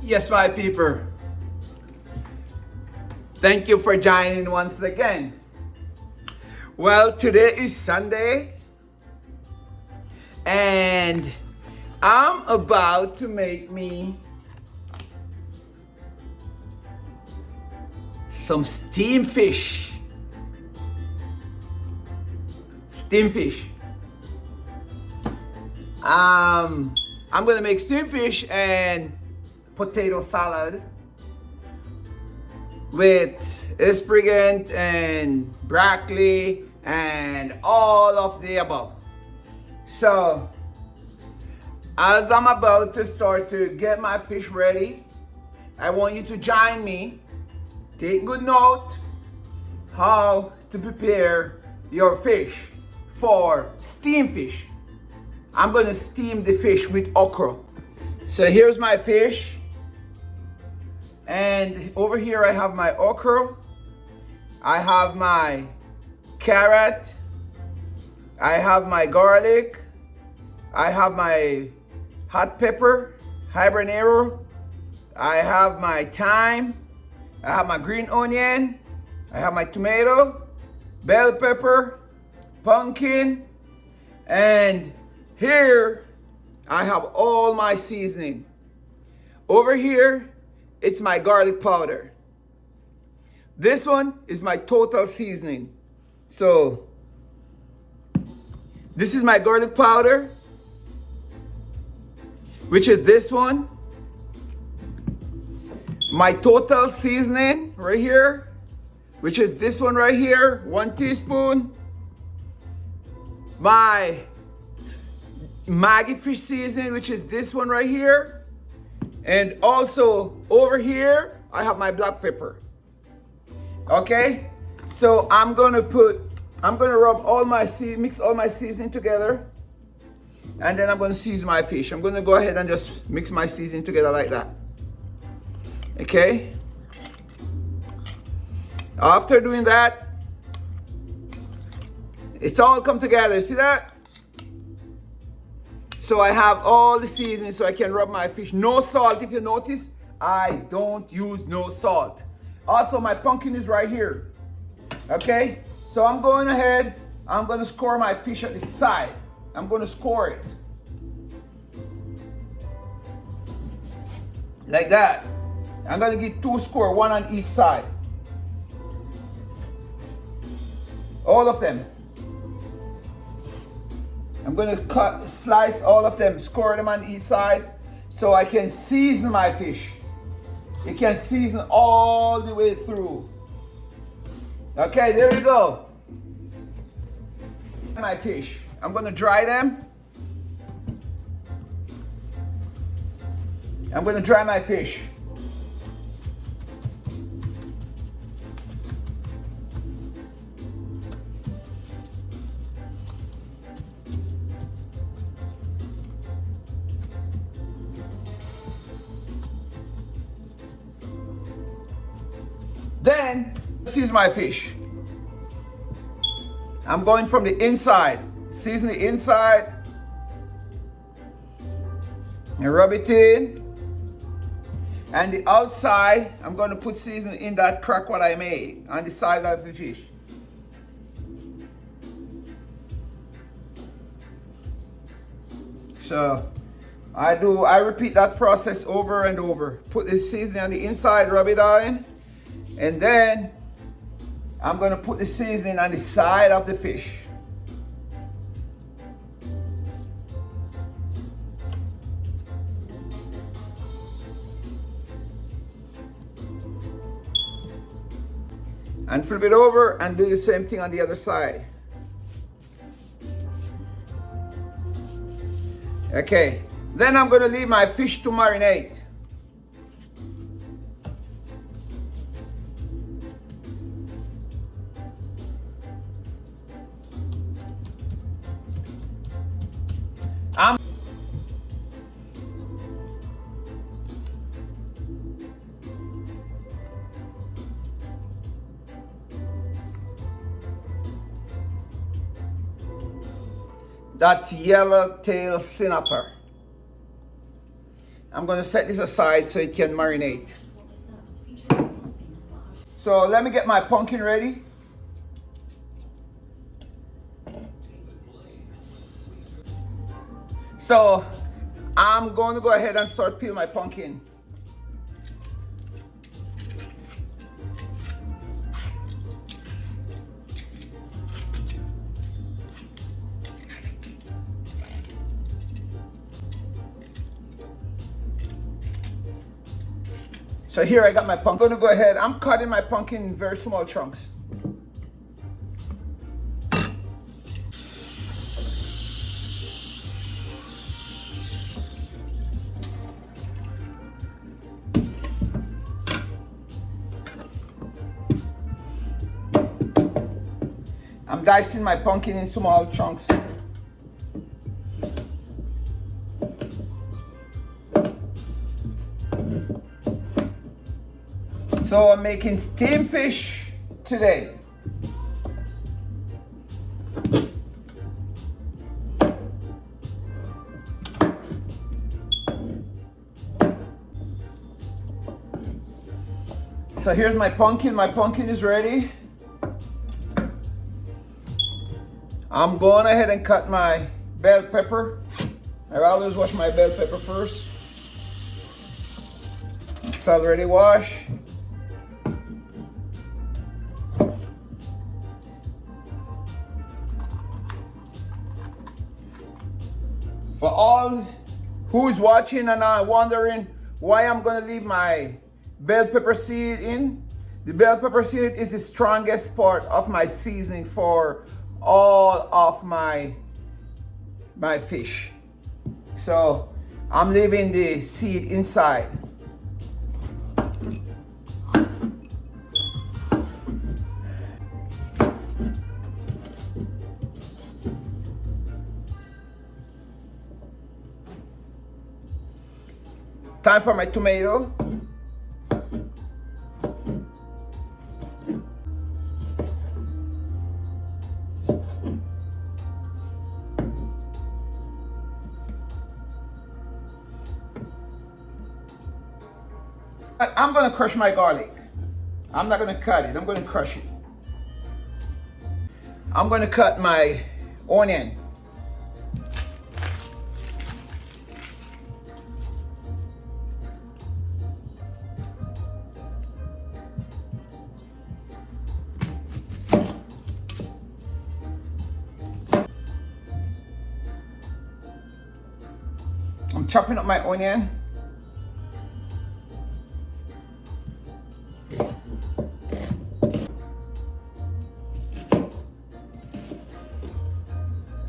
Yes, my people. Thank you for joining once again. Well, today is Sunday, and I'm about to make me some steamed fish. Steamed fish. I'm gonna make steamed fish and potato salad with asparagus and broccoli and all of the above. So as I'm about to start to get my fish ready, I want you to join me. Take good note how to prepare your fish for steamed fish. I'm going to steam the fish with okra. So here's my fish. And over here I have my okra. I have my carrot. I have my garlic. I have my hot pepper, habanero. I have my thyme. I have my green onion. I have my tomato, bell pepper, pumpkin, and here I have all my seasoning. Over here, it's my garlic powder. This one is my total seasoning. So, this is my garlic powder, which is this one. My total seasoning right here, which is this one right here, 1 teaspoon. My Maggi fish seasoning, which is this one right here. And also over here, I have my black pepper. Okay, so I'm gonna rub all my mix all my seasoning together, and then I'm gonna season my fish. I'm gonna go ahead and just mix my seasoning together like that. Okay. After doing that, it's all come together. See that? So I have all the seasoning so I can rub my fish. No salt, if you notice, I don't use no salt. Also, my pumpkin is right here. Okay? So I'm going ahead, I'm gonna score my fish at the side. I'm gonna score it. Like that. I'm gonna get 2 score, 1 on each side. All of them. I'm gonna slice all of them, score them on each side so I can season my fish. It can season all the way through. Okay, there we go. My fish. I'm gonna dry them. I'm gonna dry my fish. Then, season my fish. I'm going from the inside. Season the inside. And rub it in. And the outside, I'm going to put seasoning in that crack what I made on the side of the fish. So, I repeat that process over and over. Put the seasoning on the inside, rub it on. And then I'm gonna put the seasoning on the side of the fish. And flip it over and do the same thing on the other side. Okay, then I'm gonna leave my fish to marinate. That's Yellowtail snapper. I'm gonna set this aside so it can marinate. So let me get my pumpkin ready. So I'm going to go ahead and start peeling my pumpkin. So here I got my pumpkin. I'm going to go ahead, I'm cutting my pumpkin in very small chunks. I'm dicing my pumpkin in small chunks. So I'm making steamed fish today. So here's my pumpkin. My pumpkin is ready. I'm going ahead and cut my bell pepper. I always wash my bell pepper first. It's already washed. For all who's watching and are wondering why I'm going to leave my bell pepper seed in, the bell pepper seed is the strongest part of my seasoning for all of my fish. So I'm leaving the seed inside. Time for my tomato. I'm gonna crush my garlic. I'm not gonna cut it, I'm gonna crush it. I'm gonna cut my onion. I'm chopping up my onion.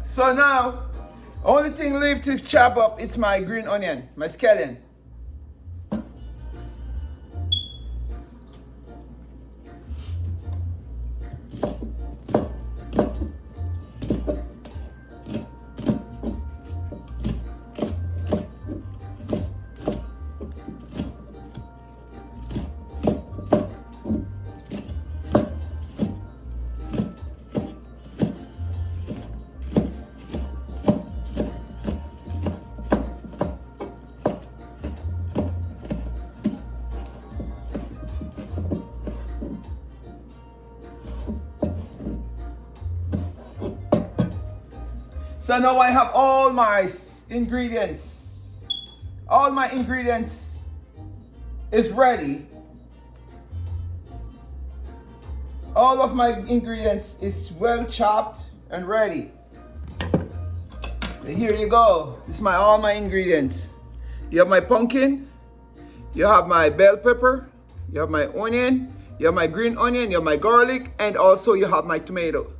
So now, only thing left to chop up is my green onion, my scallion. So now I have all my ingredients. All my ingredients is ready. All of my ingredients is well chopped and ready. Here you go. This is all my ingredients. You have my pumpkin, you have my bell pepper, you have my onion, you have my green onion, you have my garlic, and also you have my tomato.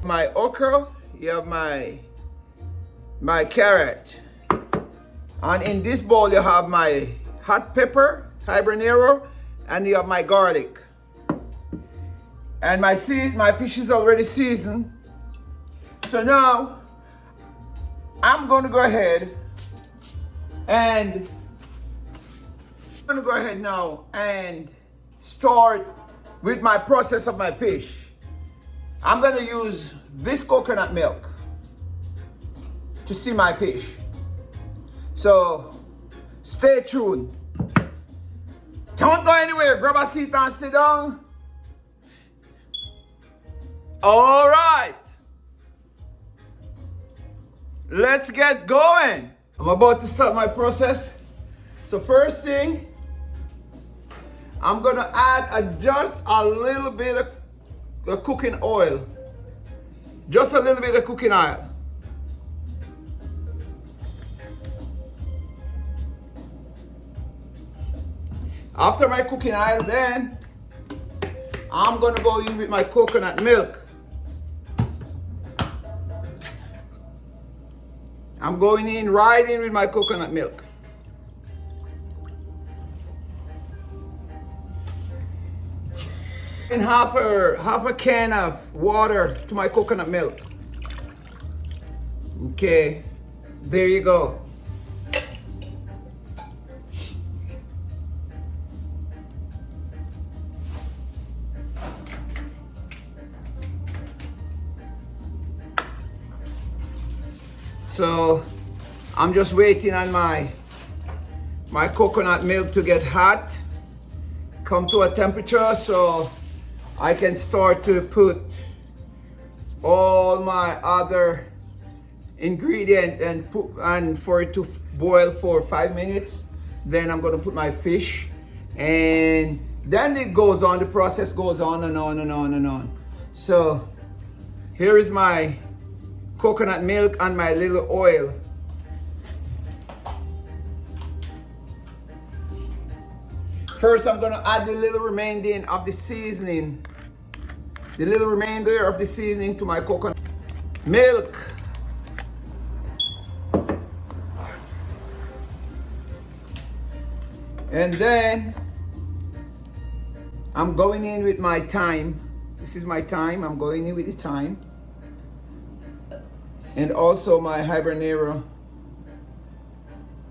My okra, you have my carrot. And in this bowl you have my hot pepper, habanero, and you have my garlic. And my fish is already seasoned. So now I'm going to go ahead now and start with my process of my fish. I'm going to use this coconut milk to steam my fish. So stay tuned. Don't go anywhere. Grab a seat and sit down. All right. Let's get going. I'm about to start my process. So first thing, I'm gonna add just a little bit of cooking oil. Just a little bit of cooking oil. After my cooking oil, then I'm gonna go in with my coconut milk. I'm going in right in with my coconut milk. And half a can of water to my coconut milk. Okay, there you go. So I'm just waiting on my coconut milk to get hot, come to a temperature, so I can start to put all my other ingredient and for it to boil for 5 minutes. Then I'm gonna put my fish, and then it goes on, the process goes on and on and on and on. So here is my coconut milk and my little oil. First, I'm gonna add the little remainder of the seasoning. The little remainder of the seasoning to my coconut milk. And then I'm going in with my thyme. This is my thyme. I'm going in with the thyme. And also my habanero.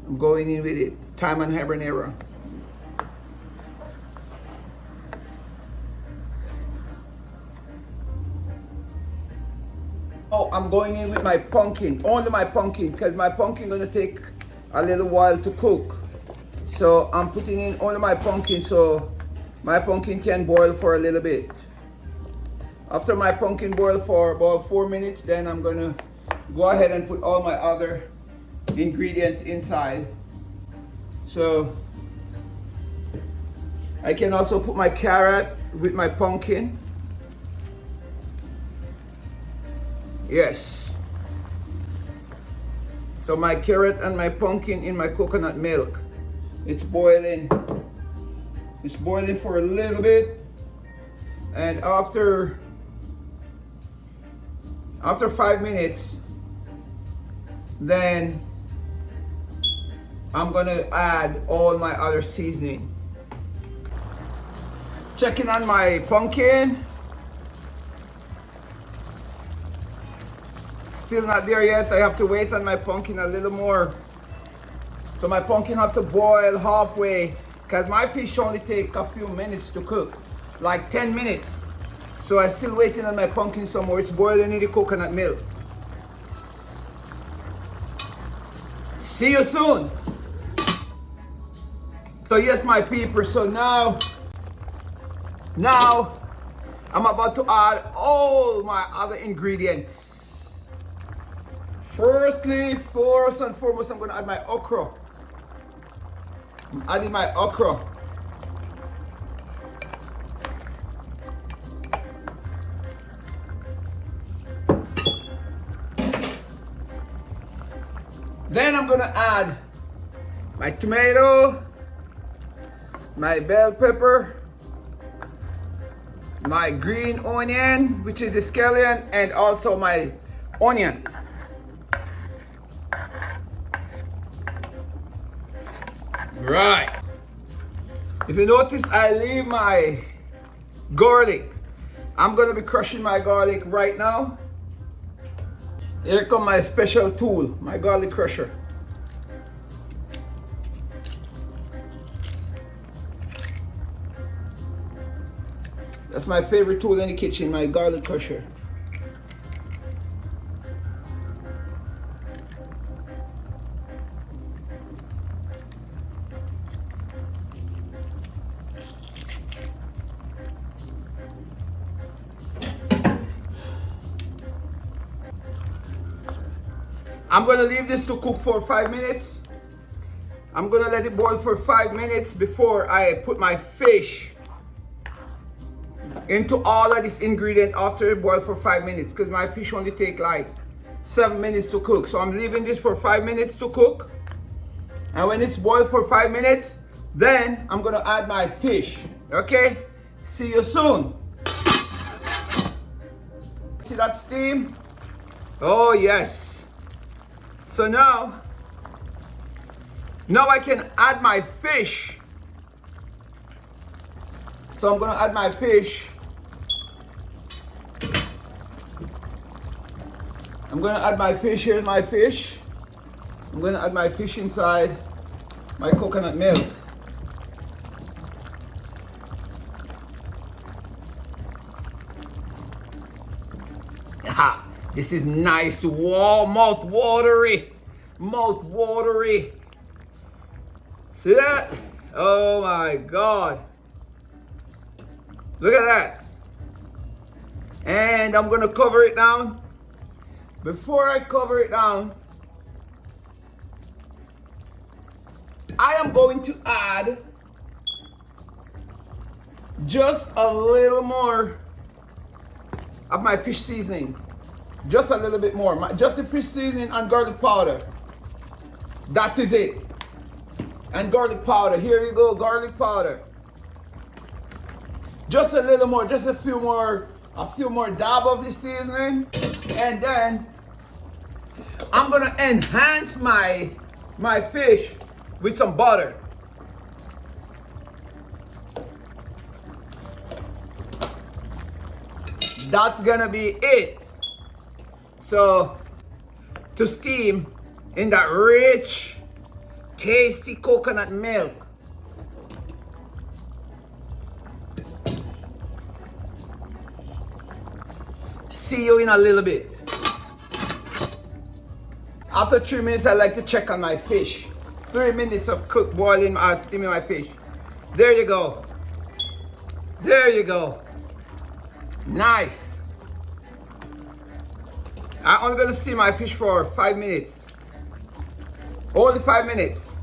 I'm going in with it. Thyme and habanero. Oh, I'm going in with my pumpkin. Only my pumpkin, because my pumpkin gonna take a little while to cook. So I'm putting in only my pumpkin so my pumpkin can boil for a little bit. After my pumpkin boil for about 4 minutes, then I'm gonna go ahead and put all my other ingredients inside. So I can also put my carrot with my pumpkin. Yes. So my carrot and my pumpkin in my coconut milk. It's boiling. It's boiling for a little bit. And after 5 minutes, then I'm gonna add all my other seasoning. Checking on my pumpkin. Still not there yet. I have to wait on my pumpkin a little more. So my pumpkin have to boil halfway, because my fish only take a few minutes to cook, like 10 minutes. So I'm still waiting on my pumpkin some more. It's boiling in the coconut milk. See you soon. So yes, my people, so now I'm about to add all my other ingredients. First and foremost, I'm gonna add my okra. I'm adding my okra. Then I'm gonna add my tomato, my bell pepper, my green onion, which is a scallion, and also my onion. Right. If you notice, I leave my garlic. I'm gonna be crushing my garlic right now. Here comes my special tool, my garlic crusher. That's my favorite tool in the kitchen, my garlic crusher. I'm gonna leave this to cook for 5 minutes. I'm gonna let it boil for 5 minutes before I put my fish into all of this ingredient after it boils for 5 minutes, because my fish only take like 7 minutes to cook. So I'm leaving this for 5 minutes to cook. And when it's boiled for 5 minutes, then I'm gonna add my fish. Okay? See you soon. See that steam? Oh yes. So now I can add my fish. So I'm gonna add my fish. I'm gonna add my fish. Here's my fish. I'm gonna add my fish inside my coconut milk. Ha! This is nice, wow, mouth-watery. Mouth-watery. See that? Oh my God. Look at that. And I'm gonna cover it down. Before I cover it down, I am going to add just a little more of my fish seasoning. Just a little bit more. Just the fish seasoning and garlic powder. That is it. And garlic powder. Here you go, garlic powder. Just a little more, just a few more dab of the seasoning. And then I'm gonna enhance my fish with some butter. That's gonna be it. So, to steam in that rich, tasty coconut milk. See you in a little bit. After 3 minutes, I like to check on my fish. 3 minutes of boiling, steaming my fish. There you go. There you go. Nice. I'm only gonna steam my fish for 5 minutes. Only 5 minutes.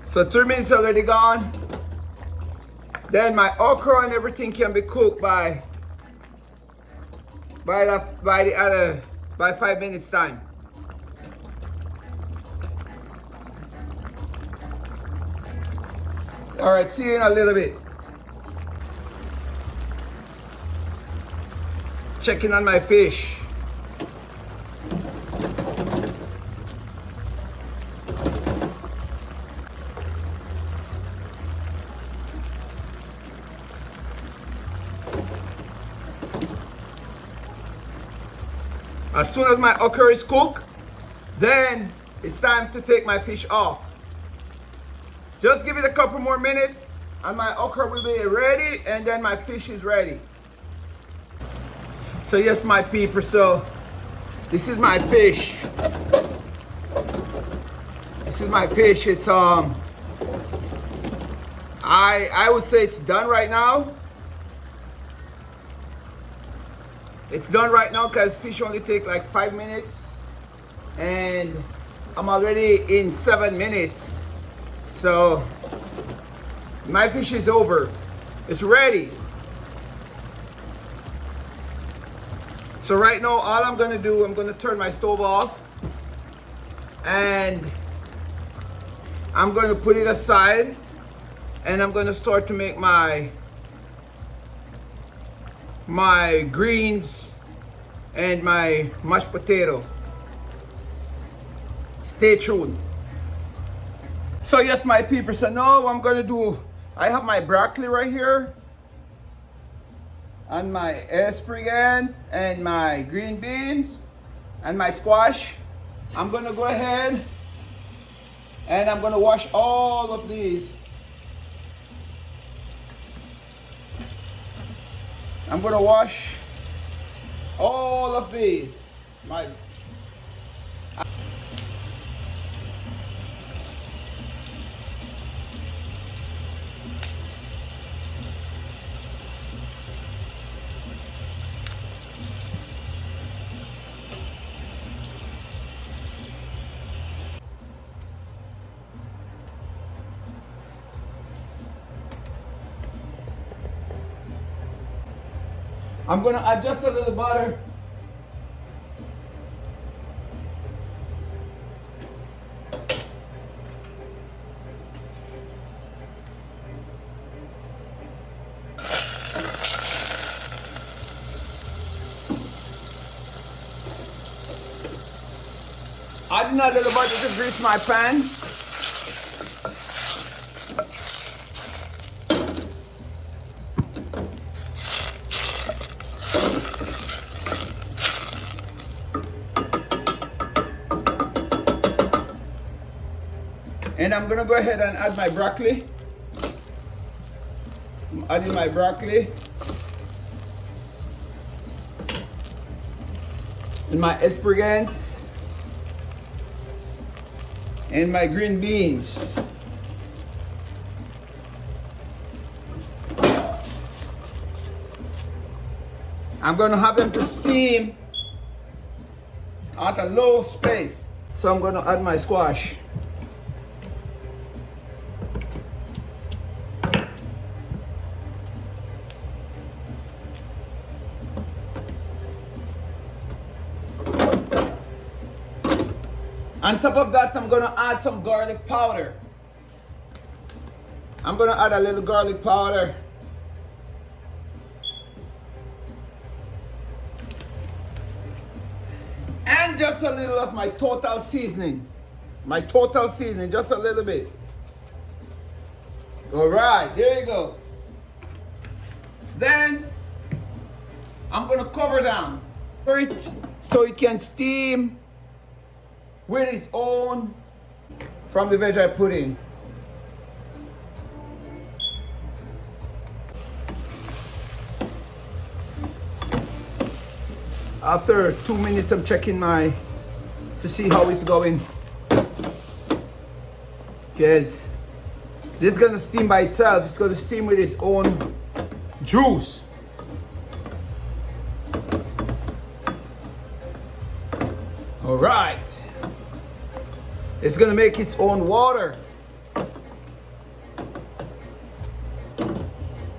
So 3 minutes already gone. Then my okra and everything can be cooked by 5 minutes time. All right, see you in a little bit. Checking on my fish. As soon as my okra is cooked, then it's time to take my fish off. Just give it a couple more minutes and my okra will be ready, and then my fish is ready. So yes, my people, so this is my fish. This is my fish. It's I would say it's done right now. It's done right now because fish only take like 5 minutes, and I'm already in 7 minutes. So my fish is over. It's ready. So right now, all I'm gonna do, I'm gonna turn my stove off and I'm gonna put it aside, and I'm gonna start to make my greens and my mashed potato. Stay tuned. So yes, my people, so now I'm gonna do, I have my broccoli right here and my asparagus and my green beans and my squash. I'm gonna go ahead and I'm gonna wash all of these. I'm gonna wash all of these. I'm gonna add just a little butter. Adding a little butter to grease my pan. And I'm gonna go ahead and add my broccoli. I'm adding my broccoli. And my asparagus. And my green beans. I'm gonna have them to steam at a low space. So I'm gonna add my squash. On top of that, I'm gonna add some garlic powder. I'm gonna add a little garlic powder. And just a little of my total seasoning. My total seasoning, just a little bit. All right, there you go. Then, I'm gonna cover down for it so it can steam with its own from the veg I put in. After 2 minutes, I'm checking to see how it's going. Because this is gonna steam by itself. It's gonna steam with its own juice. All right. It's gonna make its own water.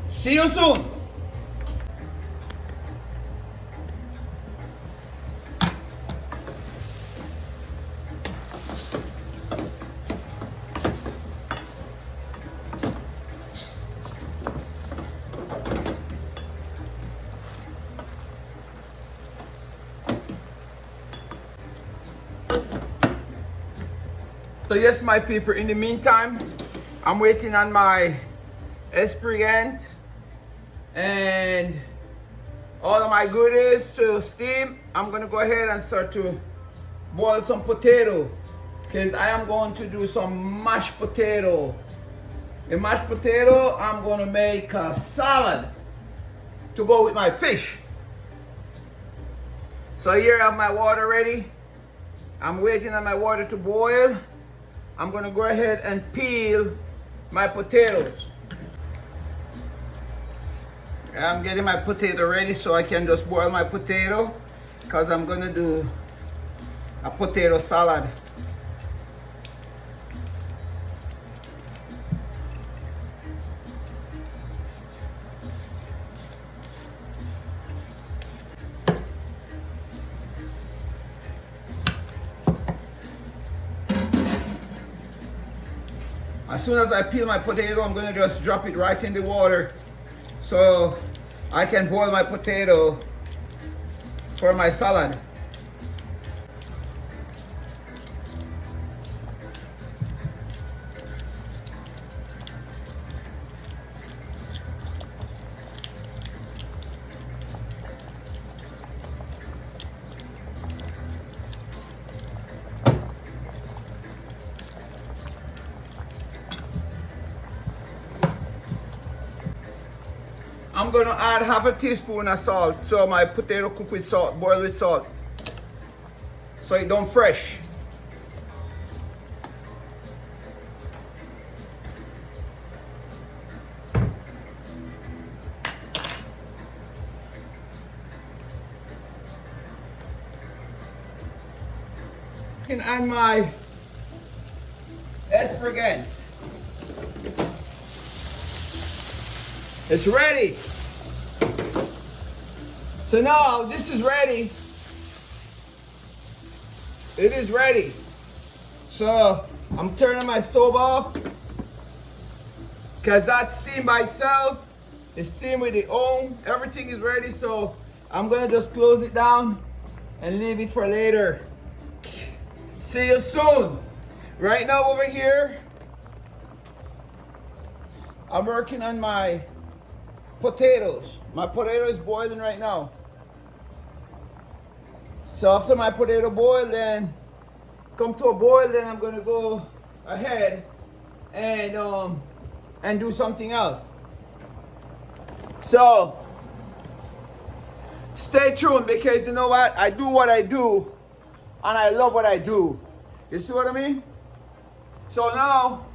See you soon. So yes, my people, in the meantime, I'm waiting on my asparagus and all of my goodies to steam. I'm gonna go ahead and start to boil some potato because I am going to do some mashed potato. In mashed potato, I'm gonna make a salad to go with my fish. So here I have my water ready. I'm waiting on my water to boil. I'm gonna go ahead and peel my potatoes. I'm getting my potato ready so I can just boil my potato because I'm gonna do a potato salad. As soon as I peel my potato, I'm gonna just drop it right in the water so I can boil my potato for my salad. I'm gonna add half a teaspoon of salt so my potato cook with salt, boil with salt, so it don't fresh. And add my asparagus. It's ready. So now this is ready. It is ready. So I'm turning my stove off because that's steam by itself. It's steam with the oven. Everything is ready. So I'm gonna just close it down and leave it for later. See you soon. Right now over here, I'm working on my potatoes. My potato is boiling right now. So after my potato boil, then come to a boil, then I'm gonna go ahead and do something else. So stay tuned, because you know what? I do what I do and I love what I do. You see what I mean? So now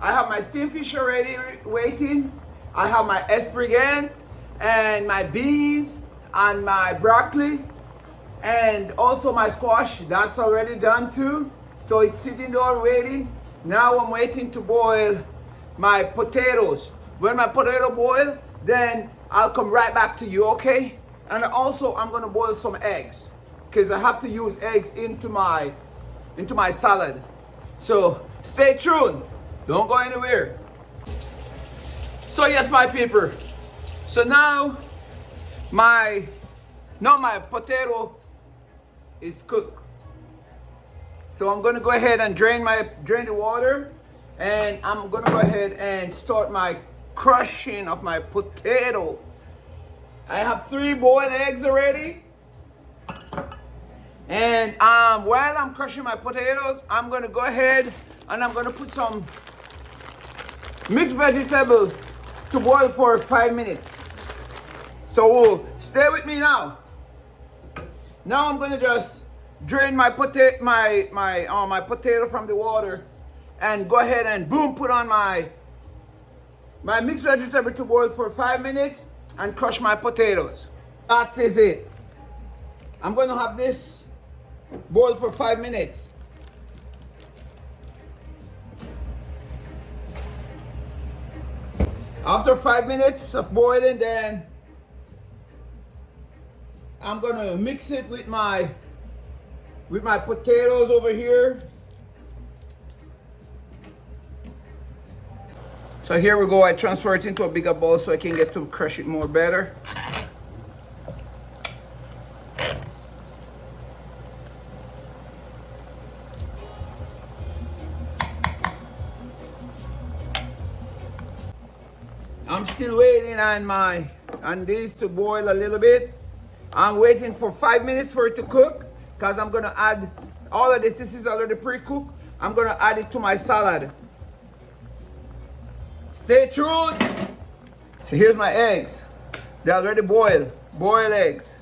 I have my steamed fish already waiting. I have my esprigant and my beans and my broccoli and also my squash. That's already done too. So it's sitting there waiting. Now I'm waiting to boil my potatoes. When my potato boil, then I'll come right back to you, okay? And also I'm gonna boil some eggs, because I have to use eggs into my salad. So stay tuned, don't go anywhere. So yes, my people, so now my potato is cooked. So I'm gonna go ahead and drain the water, and I'm gonna go ahead and start my crushing of my potato. I have 3 boiled eggs already. And while I'm crushing my potatoes, I'm gonna go ahead and I'm gonna put some mixed vegetable to boil for 5 minutes. So stay with me now. Now I'm gonna just drain my potato from the water, and go ahead and boom, put on my mixed vegetable to boil for 5 minutes and crush my potatoes. That is it. I'm gonna have this boil for 5 minutes. After 5 minutes of boiling, then I'm gonna mix it with my potatoes over here. So here we go. I transfer it into a bigger bowl so I can get to crush it more better. I'm still waiting on these to boil a little bit. I'm waiting for 5 minutes for it to cook, because I'm gonna add all of this. This is already pre-cooked. I'm gonna add it to my salad. Stay tuned. So here's my eggs. They're already boiled eggs.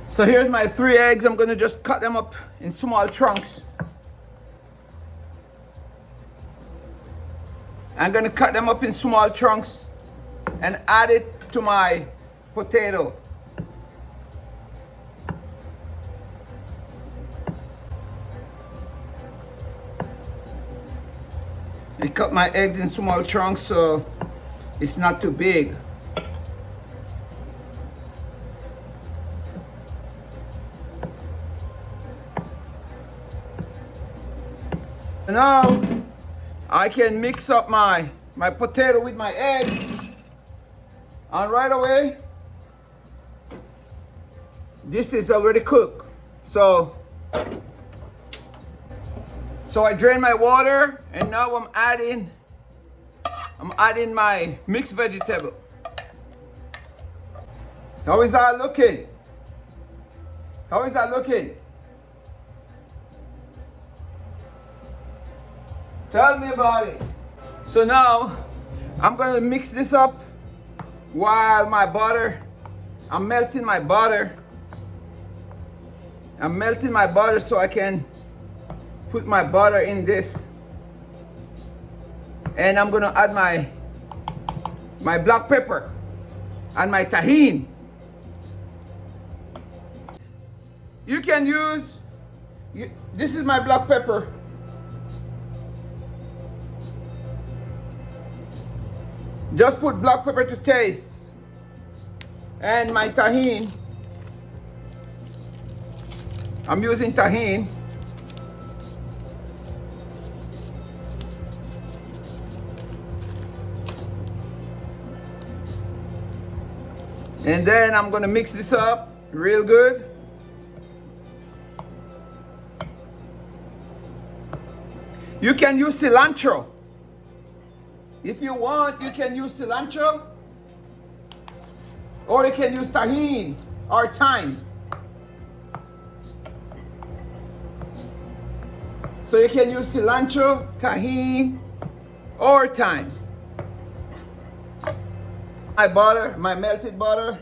So here's my 3 eggs. I'm gonna just cut them up in small chunks. I'm gonna cut them up in small chunks and add it to my potato. I cut my eggs in small chunks so it's not too big. Now I can mix up my potato with my eggs, and right away this is already cooked. So I drain my water, and now I'm adding my mixed vegetable. How is that looking? How is that looking? Tell me about it. So now I'm gonna mix this up while I'm melting my butter. I'm melting my butter so I can put my butter in this. And I'm gonna add my black pepper, and my tahini. You can use, this is my black pepper. Just put black pepper to taste. And my tahini, I'm using tahini. And then I'm gonna mix this up real good. You can use cilantro. If you want, you can use cilantro. Or you can use tahini or thyme. So you can use cilantro, tahini, or thyme. My butter, my melted butter.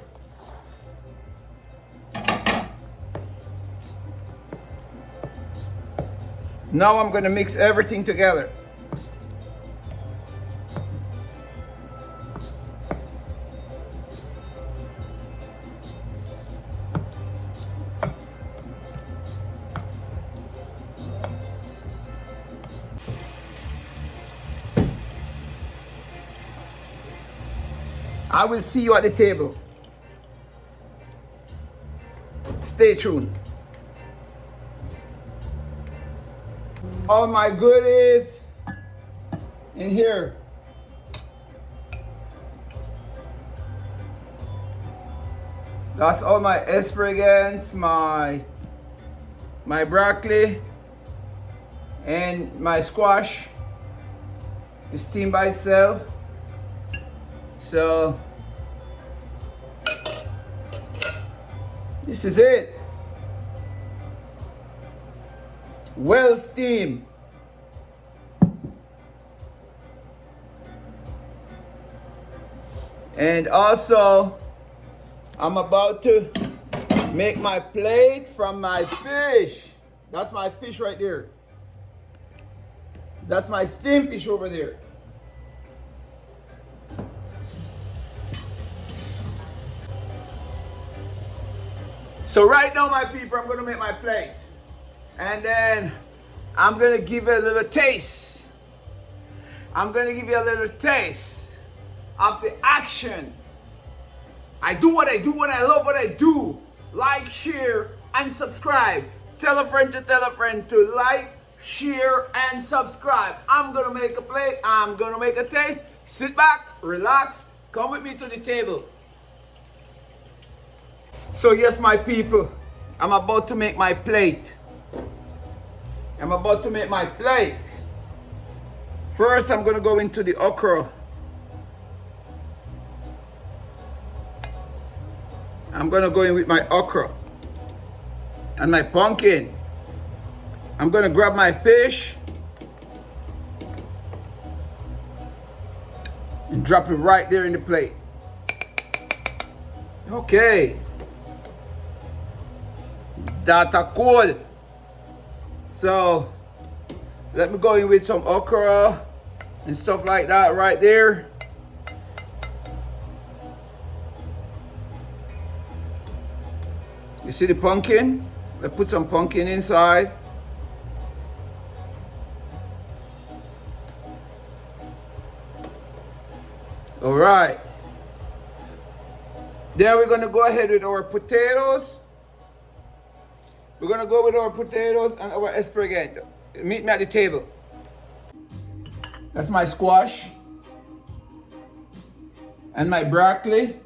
Now I'm gonna mix everything together. I will see you at the table. Stay tuned. All my goodies in here. That's all my asparagus, my broccoli, and my squash is steamed by itself. So this is it. Well steamed. And also, I'm about to make my plate from my fish. That's my fish right there. That's my steamed fish over there. So right now, my people, I'm gonna make my plate. And then I'm gonna give it a little taste. I'm gonna give you a little taste of the action. I do what I do and I love what I do. Like, share, and subscribe. Tell a friend to like, share, and subscribe. I'm gonna make a plate. I'm gonna make a taste. Sit back, relax, come with me to the table. So yes, my people, I'm about to make my plate. I'm about to make my plate. First, I'm gonna go into the okra. I'm gonna go in with my okra and my pumpkin. I'm gonna grab my fish and drop it right there in the plate. Okay. That's cool. So let me go in with some okra and stuff like that right there. You see the pumpkin? Let's put some pumpkin inside. All right. Then we're gonna go ahead with our potatoes. We're gonna go with our potatoes and our asparagus. Meet me at the table. That's my squash and my broccoli.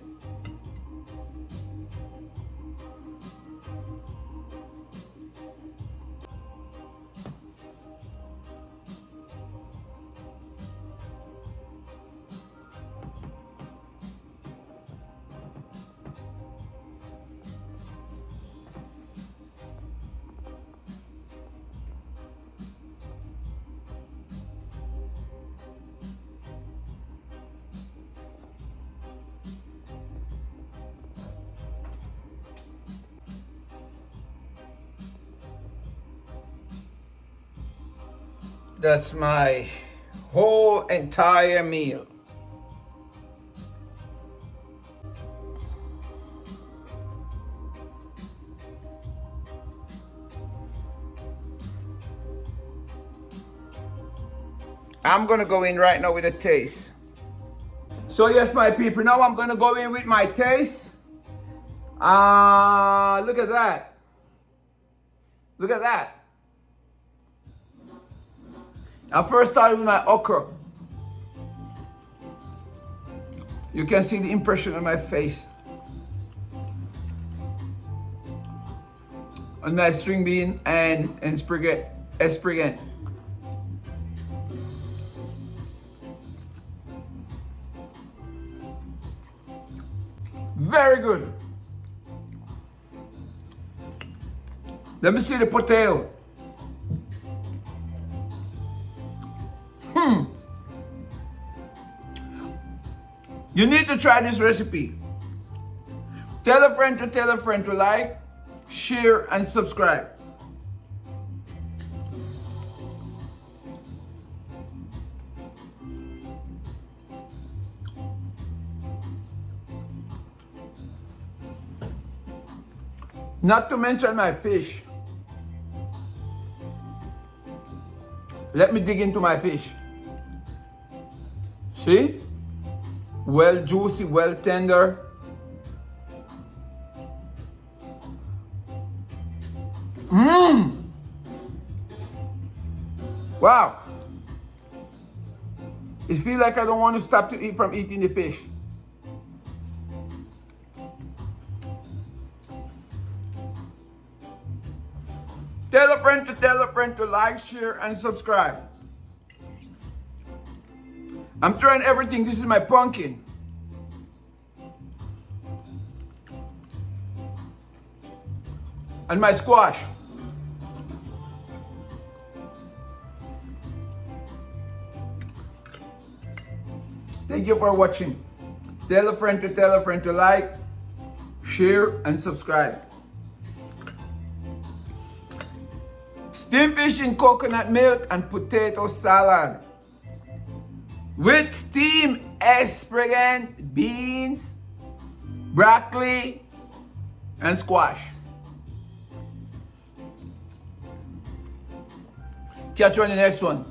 That's my whole entire meal. I'm gonna go in right now with a taste. So yes, my people, now I'm gonna go in with my taste. Look at that. Look at that. I first started with my okra. You can see the impression on my face. On my string bean and spaghetti. Very good. Let me see the potato. You need to try this recipe. Tell a friend to like, share, and subscribe. Not to mention my fish. Let me dig into my fish. See? Well juicy, well tender. Wow. It feels like I don't want to stop to eat from eating the fish. Tell a friend to like, share, and subscribe. I'm trying everything. This is my pumpkin. And my squash. Thank you for watching. Tell a friend to like, share, and subscribe. Steamed fish in coconut milk and potato salad. With steamed asparagus, beans, broccoli, and squash. Catch you on the next one.